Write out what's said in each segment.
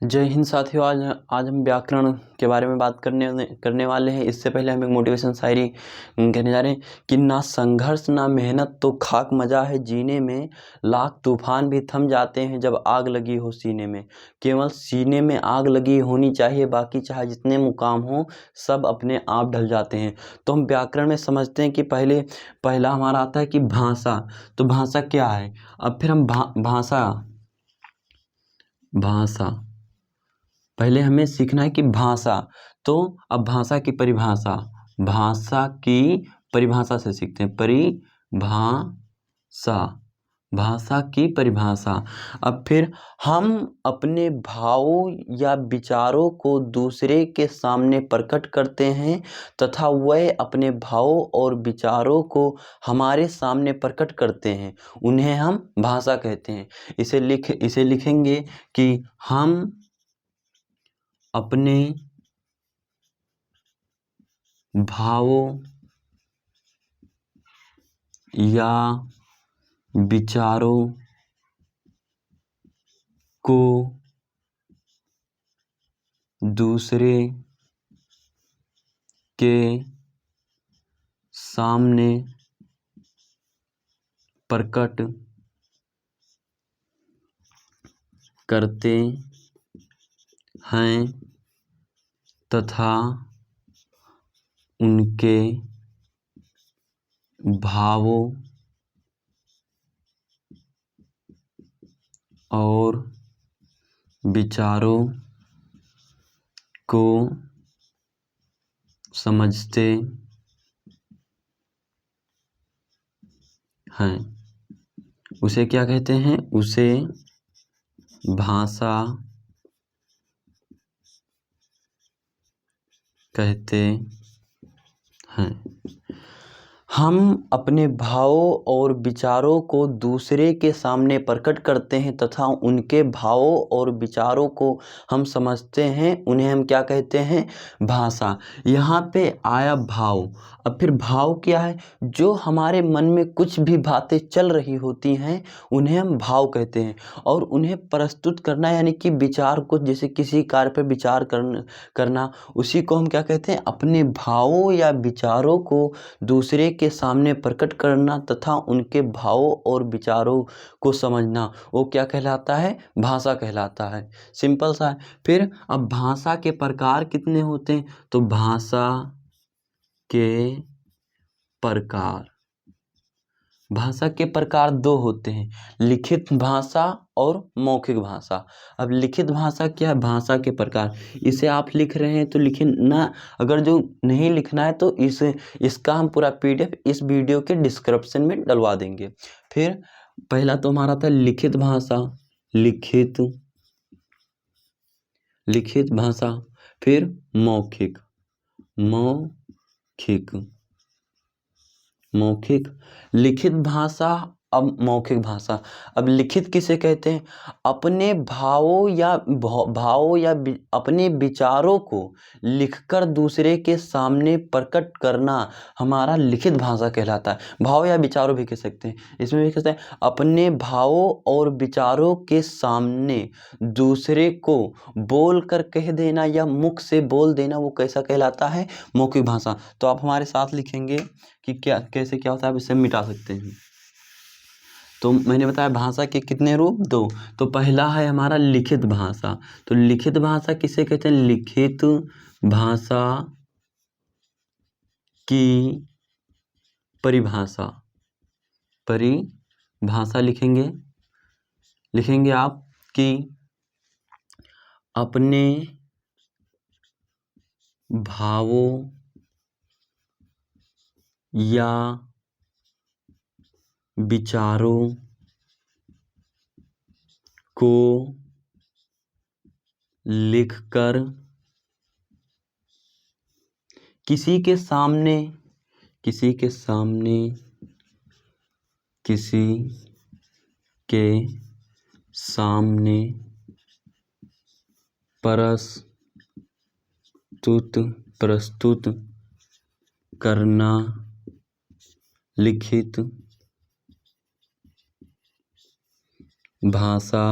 जय हिंद साथियों। आज आज हम व्याकरण के बारे में बात करने वाले हैं। इससे पहले हम एक मोटिवेशन शायरी कहने जा रहे हैं कि ना संघर्ष ना मेहनत तो खाक मजा है जीने में, लाख तूफान भी थम जाते हैं जब आग लगी हो सीने में। केवल सीने में आग लगी होनी चाहिए, बाकी चाहे जितने मुकाम हो सब अपने आप ढल जाते हैं। तो हम व्याकरण में समझते हैं कि पहला हमारा आता है कि भाषा। तो भाषा क्या है? अब फिर हम भाषा पहले हमें सीखना है कि भाषा। तो अब भाषा की परिभाषा से सीखते हैं। भाषा की परिभाषा। अब फिर हम अपने भावों या विचारों को दूसरे के सामने प्रकट करते हैं तथा वह अपने भावों और विचारों को हमारे सामने प्रकट करते हैं, उन्हें हम भाषा कहते हैं। इसे लिखेंगे कि हम अपने भावों या विचारों को दूसरे के सामने प्रकट करते हैं तथा उनके भावों और विचारों को समझते हैं। उसे क्या कहते हैं? उसे भाषा कहते हैं। हम अपने भावों और विचारों को दूसरे के सामने प्रकट करते हैं तथा उनके भावों और विचारों को हम समझते हैं, उन्हें हम क्या कहते हैं? भाषा। यहाँ पे आया भाव। अब फिर भाव क्या है? जो हमारे मन में कुछ भी बातें चल रही होती हैं उन्हें हम भाव कहते हैं। और उन्हें प्रस्तुत करना यानी कि विचार को, जैसे किसी कार्य पर विचार करना, उसी को हम क्या कहते हैं? अपने भावों या विचारों को दूसरे के सामने प्रकट करना तथा उनके भावों और विचारों को समझना, वो क्या कहलाता है? भाषा कहलाता है। सिंपल सा है। फिर अब भाषा के प्रकार कितने होते हैं? तो भाषा के प्रकार दो होते हैं, लिखित भाषा और मौखिक भाषा। अब लिखित भाषा क्या है? भाषा के प्रकार। इसे आप लिख रहे हैं तो लिखिए ना, अगर जो नहीं लिखना है तो इसका हम पूरा PDF इस वीडियो के डिस्क्रिप्शन में डलवा देंगे। फिर पहला तो हमारा था लिखित भाषा, लिखित भाषा। फिर मौखिक लिखित भाषा। अब मौखिक भाषा। अब लिखित किसे कहते हैं? अपने भावों या अपने विचारों को लिखकर दूसरे के सामने प्रकट करना हमारा लिखित भाषा कहलाता है। भाव या विचारों भी कह सकते हैं। इसमें भी कहते हैं अपने भावों और विचारों के सामने दूसरे को बोल कर कह देना या मुख से बोल देना, वो कैसा कहलाता है? मौखिक भाषा। तो आप हमारे साथ लिखेंगे कि कैसे क्या होता है। आप इसे मिटा सकते हैं। तो मैंने बताया भाषा के कितने रूप? दो। तो पहला है हमारा लिखित भाषा। तो लिखित भाषा किसे कहते हैं? लिखित भाषा की परिभाषा लिखेंगे आप कि अपने भावों या विचारों को लिखकर किसी के सामने प्रस्तुत करना लिखित भाषा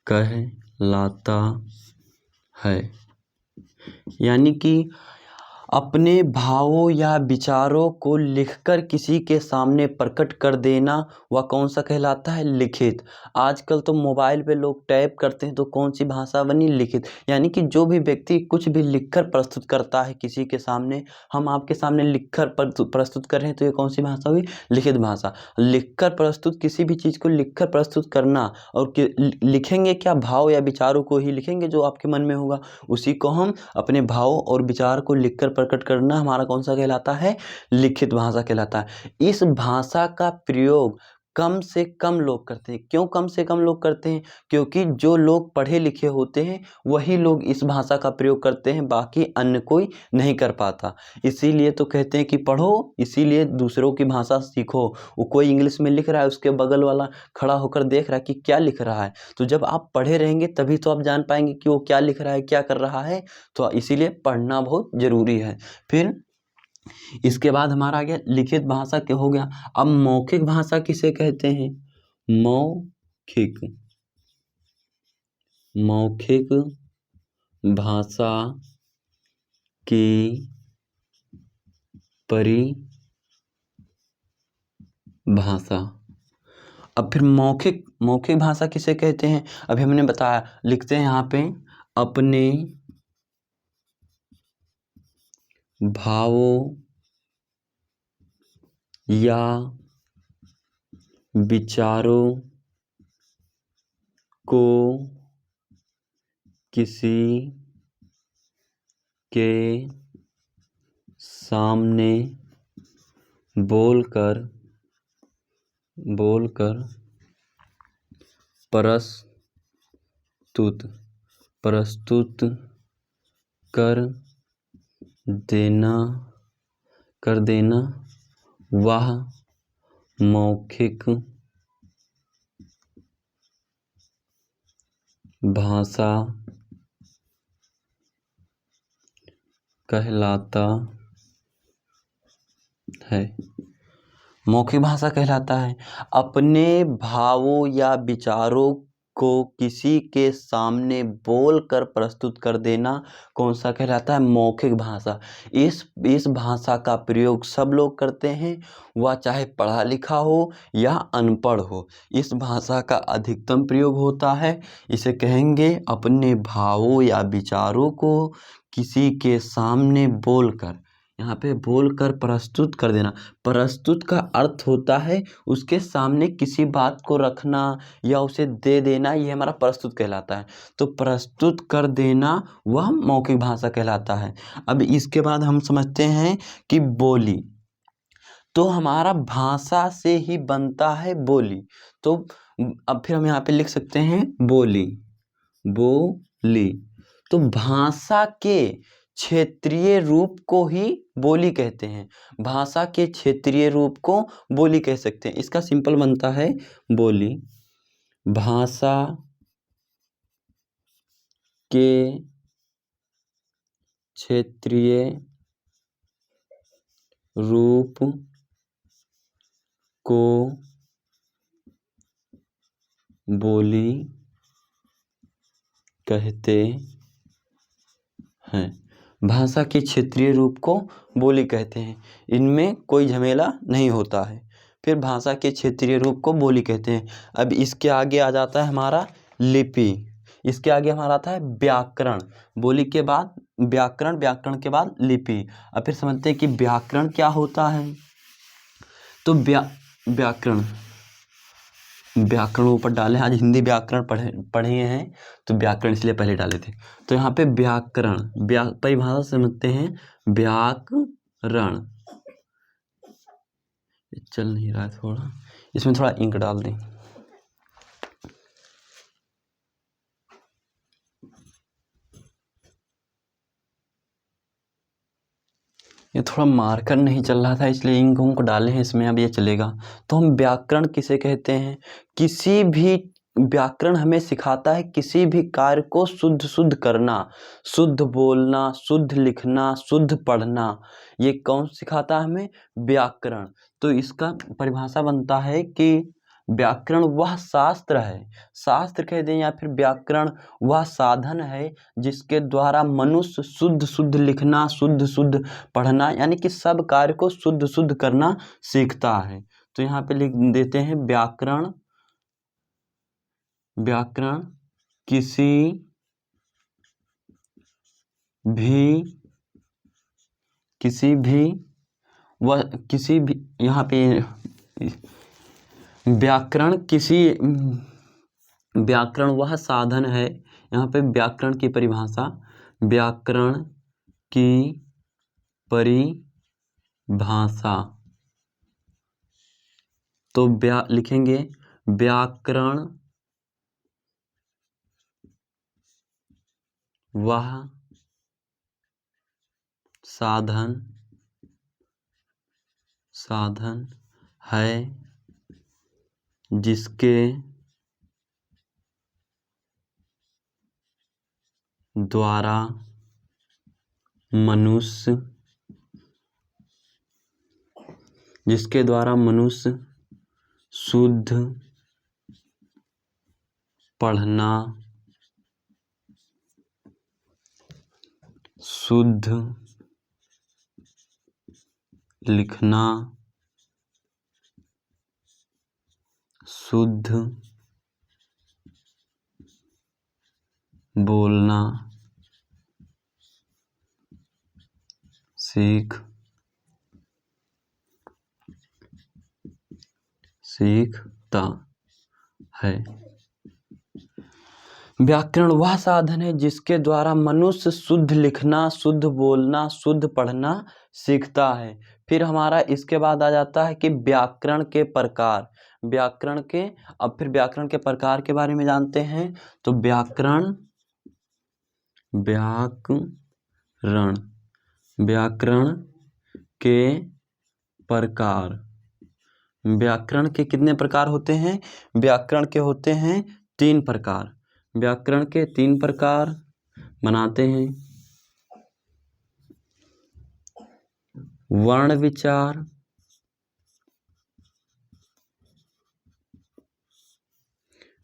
कहलाता है। यानी कि अपने भावों या विचारों को लिखकर किसी के सामने प्रकट कर देना वह कौन सा कहलाता है? लिखित। आजकल तो मोबाइल पे लोग टाइप करते हैं तो कौन सी भाषा बनी? लिखित। यानी कि जो भी व्यक्ति कुछ भी लिखकर प्रस्तुत करता है किसी के सामने, हम आपके सामने लिखकर प्रस्तुत कर रहे हैं तो ये कौन सी भाषा हुई? लिखित भाषा। लिखकर प्रस्तुत, किसी भी चीज़ को लिखकर प्रस्तुत करना, और लिखेंगे क्या? भाव या विचारों को ही लिखेंगे जो आपके मन में होगा, उसी को हम अपने भाव और विचार को लिखकर प्रकट करना हमारा कौन सा कहलाता है? लिखित भाषा कहलाता है। इस भाषा का प्रयोग कम से कम लोग करते हैं। क्यों कम से कम लोग करते हैं? क्योंकि जो लोग पढ़े लिखे होते हैं वही लोग इस भाषा का प्रयोग करते हैं, बाकी अन्य कोई नहीं कर पाता। इसीलिए तो कहते हैं कि पढ़ो, इसीलिए दूसरों की भाषा सीखो। वो कोई इंग्लिश में लिख रहा है, उसके बगल वाला खड़ा होकर देख रहा है कि क्या लिख रहा है, तो जब आप पढ़े रहेंगे तभी तो आप जान पाएंगे कि वो क्या लिख रहा है, क्या कर रहा है। तो इसीलिए पढ़ना बहुत ज़रूरी है। फिर इसके बाद हमारा आ गया लिखित भाषा के हो गया। अब मौखिक भाषा किसे कहते हैं? मौखिक। मौखिक भाषा की परिभाषा। अब फिर मौखिक भाषा किसे कहते हैं? अभी हमने बताया, लिखते हैं यहाँ पे अपने भावों या विचारों को किसी के सामने बोलकर प्रस्तुत कर देना वह मौखिक भाषा कहलाता है। मौखिक भाषा कहलाता है। अपने भावों या विचारों को किसी के सामने बोलकर प्रस्तुत कर देना कौन सा कहलाता है? मौखिक भाषा। इस भाषा का प्रयोग सब लोग करते हैं, वह चाहे पढ़ा लिखा हो या अनपढ़ हो। इस भाषा का अधिकतम प्रयोग होता है। इसे कहेंगे अपने भावों या विचारों को किसी के सामने बोलकर, यहाँ पे बोलकर प्रस्तुत कर देना। प्रस्तुत का अर्थ होता है उसके सामने किसी बात को रखना या उसे दे देना, ये हमारा प्रस्तुत कहलाता है। तो प्रस्तुत कर देना वह मौखिक भाषा कहलाता है। अब इसके बाद हम समझते हैं कि बोली। तो हमारा भाषा से ही बनता है बोली। तो अब फिर हम यहाँ पे लिख सकते हैं बोली। तो भाषा के क्षेत्रीय रूप को ही बोली कहते हैं। भाषा के क्षेत्रीय रूप को बोली कह सकते हैं। इसका सिंपल बनता है बोली। भाषा के क्षेत्रीय रूप को बोली कहते हैं। भाषा के क्षेत्रीय रूप को बोली कहते हैं, इनमें कोई झमेला नहीं होता है। फिर भाषा के क्षेत्रीय रूप को बोली कहते हैं। अब इसके आगे आ जाता है हमारा लिपि। इसके आगे हमारा आता है व्याकरण। बोली के बाद व्याकरण, व्याकरण के बाद लिपि। अब फिर समझते हैं कि व्याकरण क्या होता है। तो व्याकरण ऊपर डाले, आज हिंदी व्याकरण पढ़े हैं तो व्याकरण इसलिए पहले डाले थे। तो यहाँ पे व्याकरण परिभाषा समझते हैं। व्याकरण चल नहीं रहा है, थोड़ा इसमें थोड़ा इंक डाल दें। ये थोड़ा मार्कर नहीं चल रहा था इसलिए इंक उंक डाले हैं इसमें, अब ये चलेगा। तो हम व्याकरण किसे कहते हैं? किसी भी व्याकरण हमें सिखाता है किसी भी कार्य को शुद्ध करना, शुद्ध बोलना, शुद्ध लिखना, शुद्ध पढ़ना। ये कौन सिखाता है हमें? व्याकरण। तो इसका परिभाषा बनता है कि व्याकरण वह शास्त्र है, शास्त्र कह दें या फिर व्याकरण वह साधन है जिसके द्वारा मनुष्य शुद्ध शुद्ध लिखना, शुद्ध शुद्ध पढ़ना, यानी कि सब कार्य को शुद्ध शुद्ध करना सीखता है। तो यहाँ पे लिख देते हैं व्याकरण, व्याकरण किसी भी यहाँ पे व्याकरण वह साधन है, यहाँ पे व्याकरण की परिभाषा, व्याकरण की परिभाषा तो लिखेंगे व्याकरण वह साधन है जिसके द्वारा मनुष्य शुद्ध पढ़ना, शुद्ध लिखना, शुद्ध बोलना सीखता है। व्याकरण वह साधन है जिसके द्वारा मनुष्य शुद्ध लिखना, शुद्ध बोलना, शुद्ध पढ़ना सीखता है। फिर हमारा इसके बाद आ जाता है कि व्याकरण के प्रकार, अब फिर व्याकरण के प्रकार के बारे में जानते हैं। तो व्याकरण के प्रकार, व्याकरण के कितने प्रकार होते हैं? व्याकरण के होते हैं 3 प्रकार। व्याकरण के 3 प्रकार बनाते हैं। वर्ण विचार,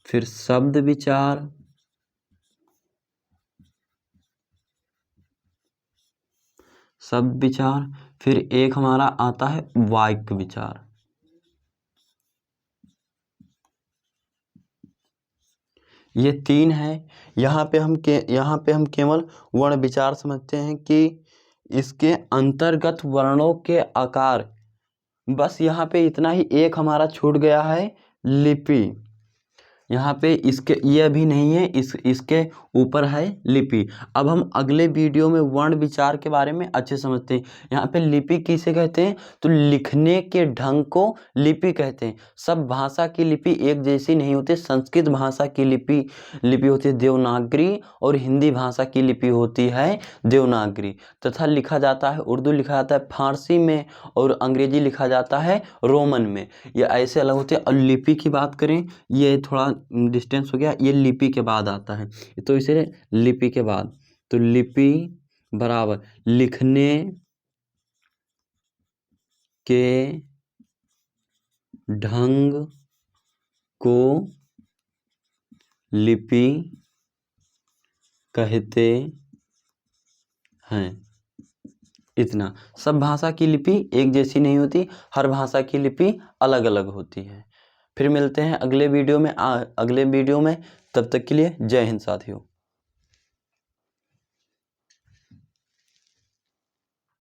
फिर शब्द विचार, फिर एक हमारा आता है वाक्य विचार। ये 3 है। यहाँ पे हम केवल वर्ण विचार समझते हैं कि इसके अंतर्गत वर्णों के आकार, बस यहाँ पे इतना ही एक हमारा छूट गया है, लिपि। यहाँ पे ये भी नहीं है, इसके ऊपर है लिपि। अब हम अगले वीडियो में वर्ण विचार के बारे में अच्छे समझते हैं। यहाँ पे लिपि किसे कहते हैं? तो लिखने के ढंग को लिपि कहते हैं। सब भाषा की लिपि एक जैसी नहीं होती। संस्कृत भाषा की लिपि होती है देवनागरी, और हिंदी भाषा की लिपि होती है देवनागरी। तथा लिखा जाता है, उर्दू लिखा जाता है फारसी में, और अंग्रेजी लिखा जाता है रोमन में। ये ऐसे अलग होते हैं। और लिपि की बात करें, ये थोड़ा डिस्टेंस हो गया, ये लिपि के बाद आता है, तो इसे लिपि के बाद। तो लिपि बराबर लिखने के ढंग को लिपि कहते हैं। इतना। सब भाषा की लिपि एक जैसी नहीं होती, हर भाषा की लिपि अलग अलग होती है। फिर मिलते हैं अगले वीडियो में। तब तक के लिए जय हिंद साथियों।